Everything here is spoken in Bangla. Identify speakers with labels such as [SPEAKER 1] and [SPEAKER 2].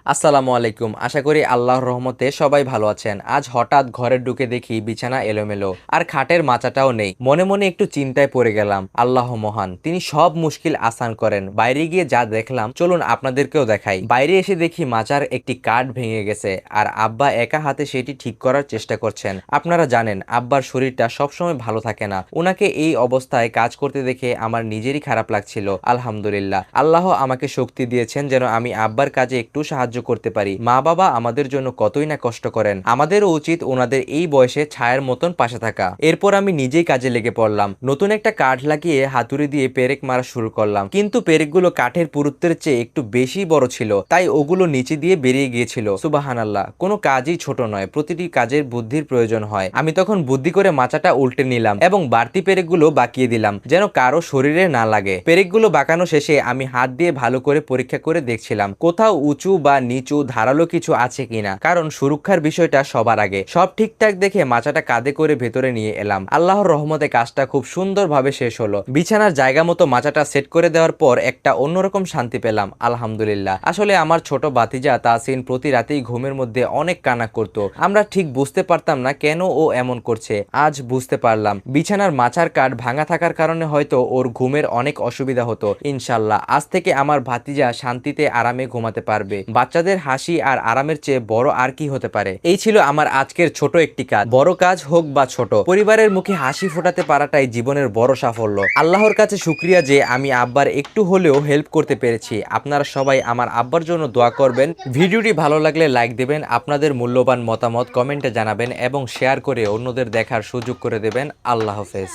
[SPEAKER 1] আসসালামু আলাইকুম। আশা করি আল্লাহর রহমতে সবাই ভালো আছেন। আজ হঠাৎ ঘরে ঢুকে দেখি বিছানা এলোমেলো আর খাটের মাচাটাও নেই। মনে মনে একটু চিন্তায় পড়ে গেলাম। আল্লাহ মহান, তিনি সব মুশকিল আসান করেন। বাইরে গিয়ে যা দেখলাম চলুন আপনাদেরকেও দেখাই। বাইরে এসে দেখি মাচার একটি কাঠ ভেঙে গেছে আর আব্বা একা হাতে সেটি ঠিক করার চেষ্টা করছেন। আপনারা জানেন আব্বার শরীরটা সবসময় ভালো থাকে না। ওনাকে এই অবস্থায় কাজ করতে দেখে আমার নিজেরই খারাপ লাগছিল। আলহামদুলিল্লাহ, আল্লাহ আমাকে শক্তি দিয়েছেন যেন আমি আব্বার কাজে একটু সাহায্য করতে পারি। মা বাবা আমাদের জন্য কতই না কষ্ট করেন, আমাদেরও উচিত ওনাদের এই বয়সে ছায়ার মতন পাশে থাকা। এরপর আমি নিজেই কাজে লেগে পড়লাম। নতুন একটা কাঠ লাগিয়ে হাতুড়ি দিয়ে পেরেক মারা শুরু করলাম, কিন্তু পেরেকগুলো কাঠের পুরুত্বের চেয়ে একটু বেশি বড় ছিল, তাই ওগুলো নিচে দিয়ে বেরিয়ে গিয়েছিল। সুবহানাল্লাহ, কোনো কাজই ছোট নয়, প্রতিটি কাজের বুদ্ধির প্রয়োজন হয়। আমি তখন বুদ্ধি করে মাচাটা উল্টে নিলাম এবং বাড়তি পেরেকগুলো বাকিয়ে দিলাম যেন কারো শরীরে না লাগে। পেরেকগুলো বাঁকানো শেষে আমি হাত দিয়ে ভালো করে পরীক্ষা করে দেখছিলাম কোথাও উঁচু বা নিচু ধারালো কিছু আছে কিনা, কারণ সুরক্ষার বিষয়টা সবার আগে। সব ঠিকঠাক দেখে মাচাটা কাঁধে করে ভেতরে নিয়ে এলাম। আল্লাহর রহমতে কাজটা খুব সুন্দরভাবে শেষ হলো। বিছানার জায়গা মতো মাচাটা সেট করে দেওয়ার পর একটা অন্যরকম শান্তি পেলাম। আলহামদুলিল্লাহ। আসলে আমার ছোট ভাতিজা তাসিন প্রতি রাতেই ঘুমের মধ্যে অনেক কান্না করত। আমরা ঠিক বুঝতে পারতাম না কেন ও এমন করছে। আজ বুঝতে পারলাম বিছানার মাচার কাঠ ভাঙা থাকার কারণে হয়তো ওর ঘুমের অনেক অসুবিধা হতো। ইনশাল্লাহ আজ থেকে আমার ভাতিজা শান্তিতে আরামে ঘুমাতে পারবে। বাচ্চাদের হাসি আর আরামের চেয়ে বড় আর কি হতে পারে। এই ছিল আমার আজকের ছোট একটি কাজ। বড় কাজ হোক বা ছোট, পরিবারের মুখে হাসি ফোটাতে পারাটাই জীবনের বড় সাফল্য। আল্লাহর কাছে শুকরিয়া যে আমি আব্বার একটু হলেও হেল্প করতে পেরেছি। আপনারা সবাই আমার আব্বার জন্য দোয়া করবেন। ভিডিওটি ভালো লাগলে লাইক দেবেন, আপনাদের মূল্যবান মতামত কমেন্টে জানাবেন এবং শেয়ার করে অন্যদের দেখার সুযোগ করে দেবেন। আল্লাহ হাফেজ।